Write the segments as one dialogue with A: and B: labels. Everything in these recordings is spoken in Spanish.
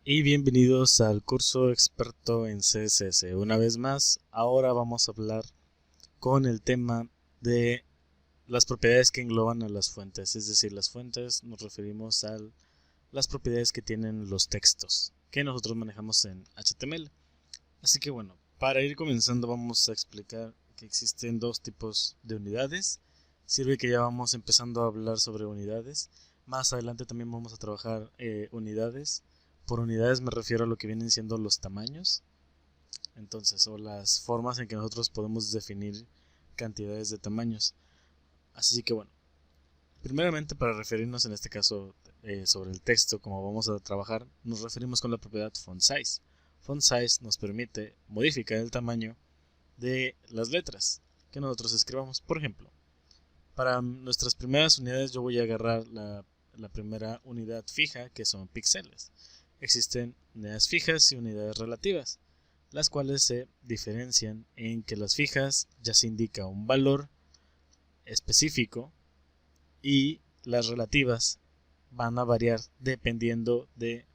A: Hola y bienvenidos al curso experto en CSS. Una vez más, ahora vamos a hablar con el tema de las propiedades que engloban a las fuentes. Es decir, las fuentes nos referimos a las propiedades que tienen los textos que nosotros manejamos en HTML. Así que bueno, para ir comenzando vamos a explicar que existen dos tipos de unidades. Sirve que ya vamos empezando a hablar sobre unidades. Más adelante también vamos a trabajar unidades. Por unidades me refiero a lo que vienen siendo los tamaños. Entonces, o las formas en que nosotros podemos definir cantidades de tamaños. Así que bueno, primeramente para referirnos en este caso sobre el texto, como vamos a trabajar, nos referimos con la propiedad font size. Font size nos permite modificar el tamaño de las letras que nosotros escribamos. Por ejemplo, para nuestras primeras unidades yo voy a agarrar la primera unidad fija, que son píxeles. Existen unidades fijas y unidades relativas, las cuales se diferencian en que las fijas ya se indica un valor específico y las relativas van a variar dependiendo de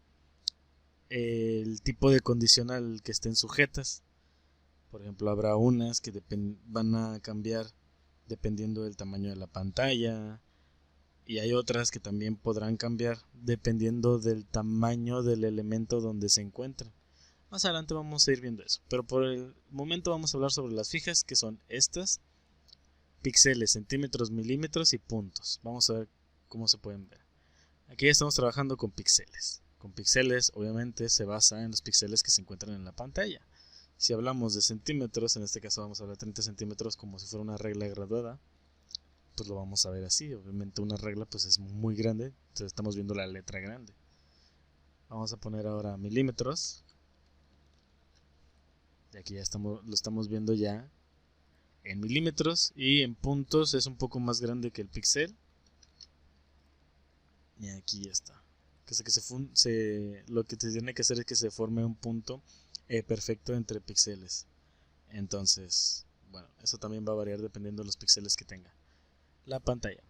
A: el tipo de condición al que estén sujetas. Por ejemplo, habrá unas que van a cambiar dependiendo del tamaño de la pantalla, y hay otras que también podrán cambiar dependiendo del tamaño del elemento donde se encuentran. Más adelante vamos a ir viendo eso, pero por el momento vamos a hablar sobre las fijas, que son estas: píxeles, centímetros, milímetros y puntos. Vamos a ver cómo se pueden ver. Aquí ya estamos trabajando con píxeles. Con píxeles obviamente se basa en los píxeles que se encuentran en la pantalla. Si hablamos de centímetros, en este caso vamos a hablar de 30 centímetros como si fuera una regla graduada, pues lo vamos a ver así. Obviamente una regla pues es muy grande, entonces estamos viendo la letra grande. Vamos a poner ahora milímetros, y aquí ya lo estamos viendo ya en milímetros, y en puntos es un poco más grande que el píxel, y aquí ya está. Lo que se tiene que hacer es que se forme un punto perfecto entre píxeles. Entonces, bueno, eso también va a variar dependiendo de los píxeles que tenga la pantalla.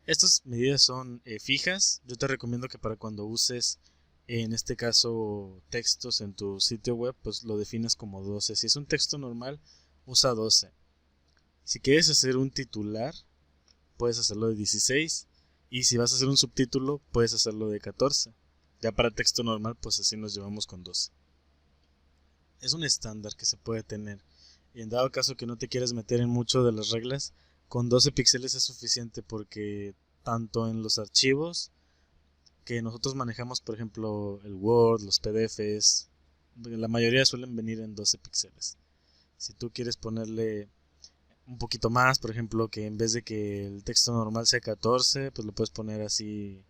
A: Estas medidas son fijas. Yo te recomiendo que para cuando uses, en este caso, textos en tu sitio web, pues lo defines como 12. Si es un texto normal, usa 12. Si quieres hacer un titular, puedes hacerlo de 16. Y si vas a hacer un subtítulo, puedes hacerlo de 14. Ya para texto normal, pues así nos llevamos con 12. Es un estándar que se puede tener. Y en dado caso que no te quieras meter en mucho de las reglas, con 12 píxeles es suficiente, porque tanto en los archivos que nosotros manejamos, por ejemplo el Word, los PDFs, la mayoría suelen venir en 12 píxeles. Si tú quieres ponerle un poquito más, por ejemplo, que en vez de que el texto normal sea 14, pues lo puedes poner así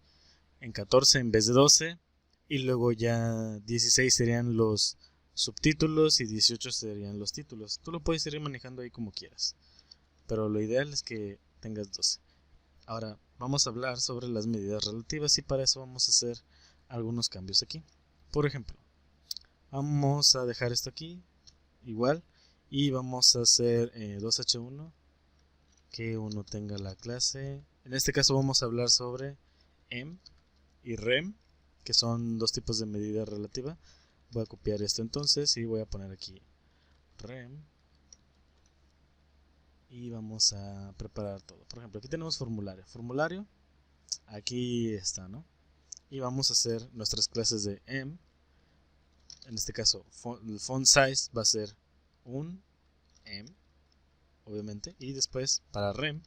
A: en 14 en vez de 12, y luego ya 16 serían los subtítulos y 18 serían los títulos. Tú lo puedes ir manejando ahí como quieras, pero lo ideal es que tengas 12. Ahora vamos a hablar sobre las medidas relativas, y para eso vamos a hacer algunos cambios aquí. Por ejemplo, vamos a dejar esto aquí igual, y vamos a hacer 2h1, que uno tenga la clase. En este caso vamos a hablar sobre em y rem, que son dos tipos de medida relativa. Voy a copiar esto entonces y voy a poner aquí rem, y vamos a preparar todo. Por ejemplo, aquí tenemos formulario, aquí está, ¿no? Y vamos a hacer nuestras clases de em. En este caso el font size va a ser un em, obviamente, y después para rem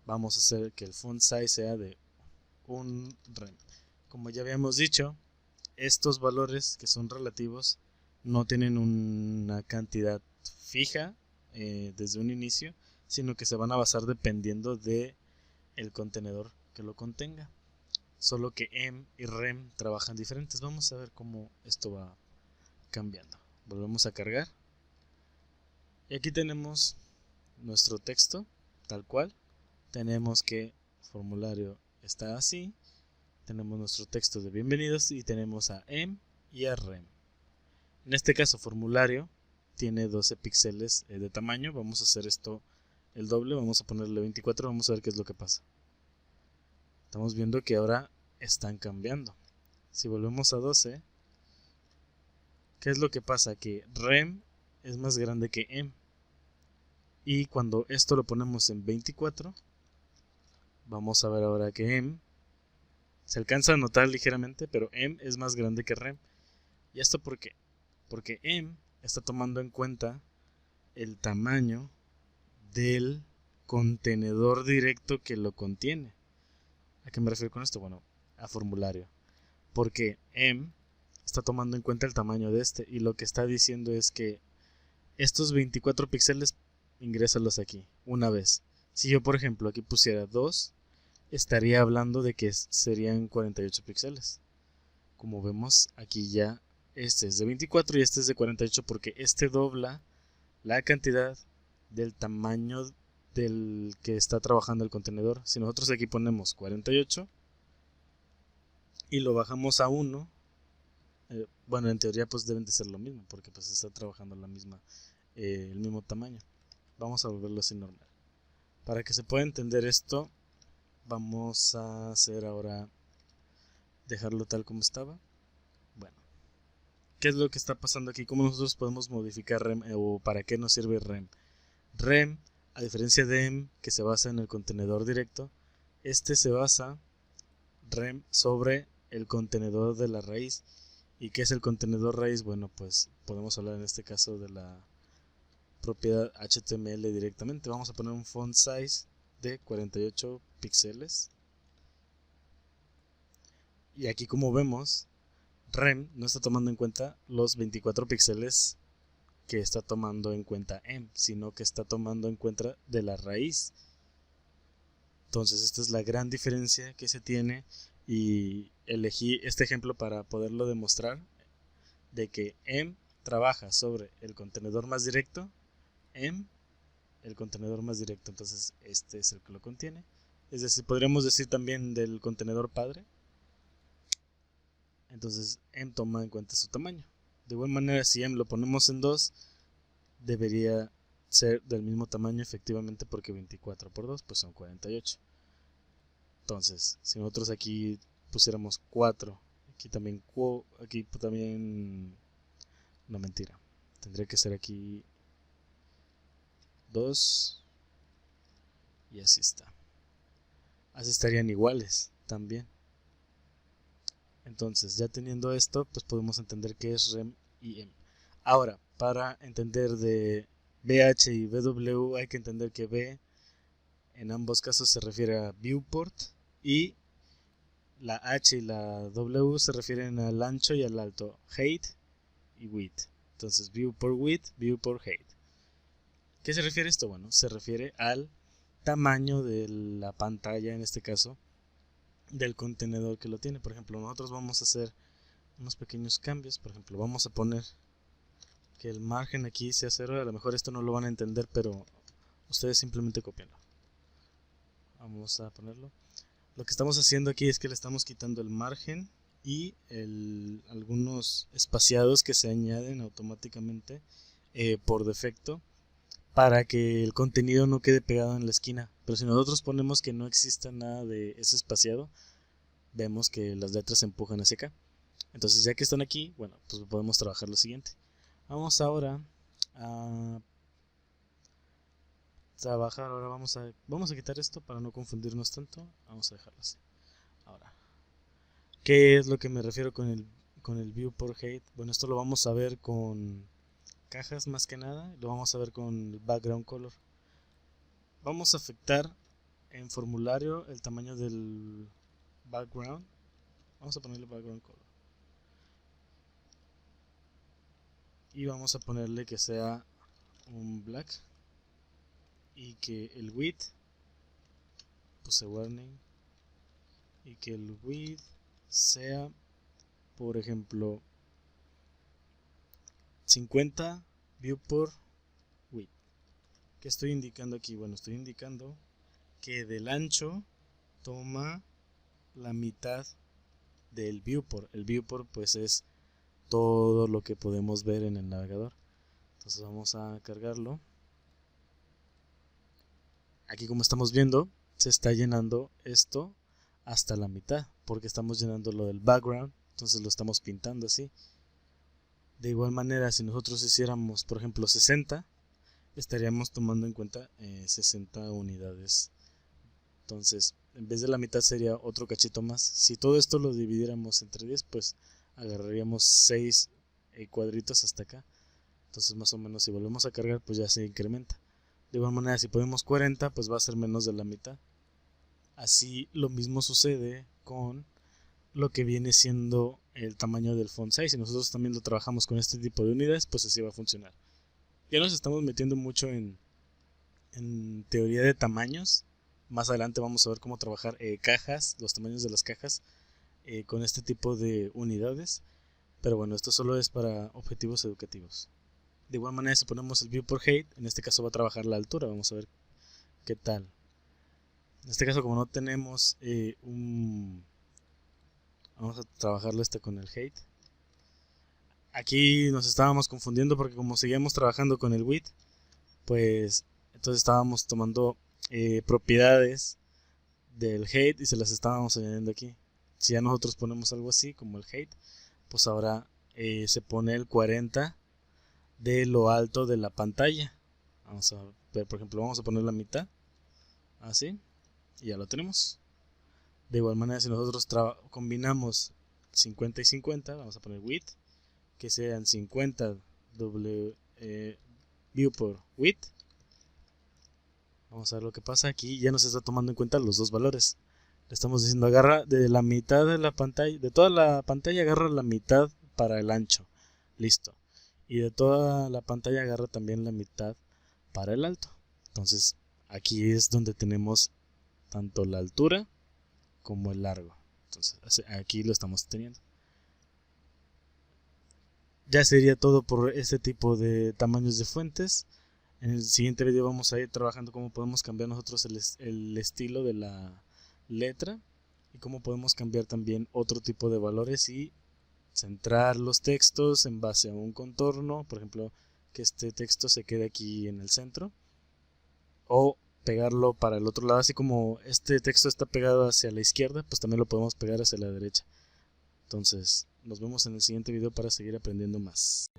A: vamos a hacer que el font size sea de un rem. Como ya habíamos dicho, estos valores que son relativos no tienen una cantidad fija desde un inicio, sino que se van a basar dependiendo de el contenedor que lo contenga. Solo que em y rem trabajan diferentes. Vamos a ver cómo esto va cambiando. Volvemos a cargar, y aquí tenemos nuestro texto tal cual. Tenemos que formulario está así, tenemos nuestro texto de bienvenidos, y tenemos a em y a rem. En este caso formulario tiene 12 píxeles de tamaño. Vamos a hacer esto el doble, vamos a ponerle 24, vamos a ver qué es lo que pasa. Estamos viendo que ahora están cambiando. si volvemos a 12, ¿qué es lo que pasa? Que rem es más grande que em. Y cuando esto lo ponemos en 24, vamos a ver ahora que em se alcanza a notar ligeramente, pero em es más grande que rem. ¿Y esto por qué? Porque em está tomando en cuenta el tamaño del contenedor directo que lo contiene. ¿A qué me refiero con esto? Bueno, a formulario. Porque em está tomando en cuenta el tamaño de este y lo que está diciendo es que estos 24 píxeles ingrésalos aquí una vez. Si yo por ejemplo aquí pusiera 2, estaría hablando de que serían 48 píxeles. Como vemos aquí ya este es de 24 y este es de 48 porque este dobla la cantidad del tamaño del que está trabajando el contenedor. Si nosotros aquí ponemos 48 y lo bajamos a 1, bueno, en teoría pues deben de ser lo mismo porque pues está trabajando el mismo tamaño. Vamos a volverlo así normal. Para que se pueda entender esto, vamos a hacer ahora dejarlo tal como estaba. Bueno, ¿qué es lo que está pasando aquí? ¿Cómo nosotros podemos modificar rem o para qué nos sirve rem? Rem, a diferencia de em, que se basa en el contenedor directo, este se basa rem sobre el contenedor de la raíz. ¿Y qué es el contenedor raíz? Bueno, pues podemos hablar en este caso de la propiedad HTML directamente. Vamos a poner un font size de 48 píxeles. Y aquí como vemos, rem no está tomando en cuenta los 24 píxeles que está tomando en cuenta em, sino que está tomando en cuenta de la raíz. Entonces esta es la gran diferencia que se tiene y elegí este ejemplo para poderlo demostrar de que em trabaja sobre el contenedor más directo, em el contenedor más directo, entonces este es el que lo contiene. Es decir, podríamos decir también del contenedor padre. Entonces em toma en cuenta su tamaño. De igual manera, si em lo ponemos en 2, debería ser del mismo tamaño efectivamente porque 24 por 2 pues son 48. Entonces, si nosotros aquí pusiéramos 4, aquí también no, mentira. Tendría que ser aquí 2 y así está. Así estarían iguales también. Entonces, ya teniendo esto, pues podemos entender qué es rem y em. Ahora, para entender de VH y VW hay que entender que V en ambos casos se refiere a viewport y la H y la W se refieren al ancho y al alto, height y width. Entonces, viewport width, viewport height. ¿Qué se refiere esto? Bueno, se refiere al tamaño de la pantalla, en este caso, del contenedor que lo tiene. Por ejemplo, nosotros vamos a hacer unos pequeños cambios. Por ejemplo, vamos a poner que el margen aquí sea 0. A lo mejor esto no lo van a entender, pero ustedes simplemente copienlo. Vamos a ponerlo. Lo que estamos haciendo aquí es que le estamos quitando el margen y algunos espaciados que se añaden automáticamente por defecto para que el contenido no quede pegado en la esquina. Pero si nosotros ponemos que no exista nada de ese espaciado, vemos que las letras se empujan hacia acá. Entonces ya que están aquí, bueno, pues podemos trabajar lo siguiente. Vamos ahora a trabajar, ahora vamos a quitar esto para no confundirnos tanto. Vamos a dejarlo así. Ahora, ¿qué es lo que me refiero con el viewport height? Bueno, esto lo vamos a ver con cajas más que nada, lo vamos a ver con el background color. Vamos a afectar en formulario el tamaño del background. Vamos a ponerle background color y vamos a ponerle que sea un black y que el width, puse warning, y que el width sea, por ejemplo, 50 viewport width. ¿Qué estoy indicando aquí? Bueno, estoy indicando que del ancho toma la mitad del viewport. El viewport pues es todo lo que podemos ver en el navegador. Entonces vamos a cargarlo. Aquí como estamos viendo se está llenando esto hasta la mitad porque estamos llenando lo del background entonces lo estamos pintando así. De igual manera, si nosotros hiciéramos, por ejemplo, 60, estaríamos tomando en cuenta 60 unidades. Entonces, en vez de la mitad sería otro cachito más. Si todo esto lo dividiéramos entre 10, pues agarraríamos 6 cuadritos hasta acá. Entonces, más o menos, si volvemos a cargar, pues ya se incrementa. De igual manera, si ponemos 40, pues va a ser menos de la mitad. Así lo mismo sucede con lo que viene siendo el tamaño del font size. Si nosotros también lo trabajamos con este tipo de unidades, pues así va a funcionar. Ya nos estamos metiendo mucho en teoría de tamaños. Más adelante vamos a ver cómo trabajar cajas, los tamaños de las cajas con este tipo de unidades. Pero bueno, esto solo es para objetivos educativos. De igual manera, si ponemos el view por height, en este caso va a trabajar la altura. Vamos a ver qué tal. En este caso, como no tenemos vamos a trabajarlo con el height. Aquí nos estábamos confundiendo porque como seguíamos trabajando con el width, pues entonces estábamos tomando propiedades del height y se las estábamos añadiendo aquí. Si ya nosotros ponemos algo así como el height, pues ahora se pone el 40 de lo alto de la pantalla. Vamos a ver, por ejemplo, vamos a poner la mitad así y ya lo tenemos. De igual manera, si nosotros combinamos 50 y 50, vamos a poner width, que sean 50 view por width. Vamos a ver lo que pasa aquí. Ya nos está tomando en cuenta los dos valores. Le estamos diciendo agarra de la mitad de la pantalla, de toda la pantalla agarra la mitad para el ancho. Listo. Y de toda la pantalla agarra también la mitad para el alto. Entonces aquí es donde tenemos tanto la altura como el largo. Entonces aquí lo estamos teniendo. Ya sería todo por este tipo de tamaños de fuentes. En el siguiente video vamos a ir trabajando cómo podemos cambiar nosotros el estilo de la letra y cómo podemos cambiar también otro tipo de valores y centrar los textos en base a un contorno. Por ejemplo, que este texto se quede aquí en el centro o pegarlo para el otro lado. Así como este texto está pegado hacia la izquierda, pues también lo podemos pegar hacia la derecha. Entonces, nos vemos en el siguiente video para seguir aprendiendo más.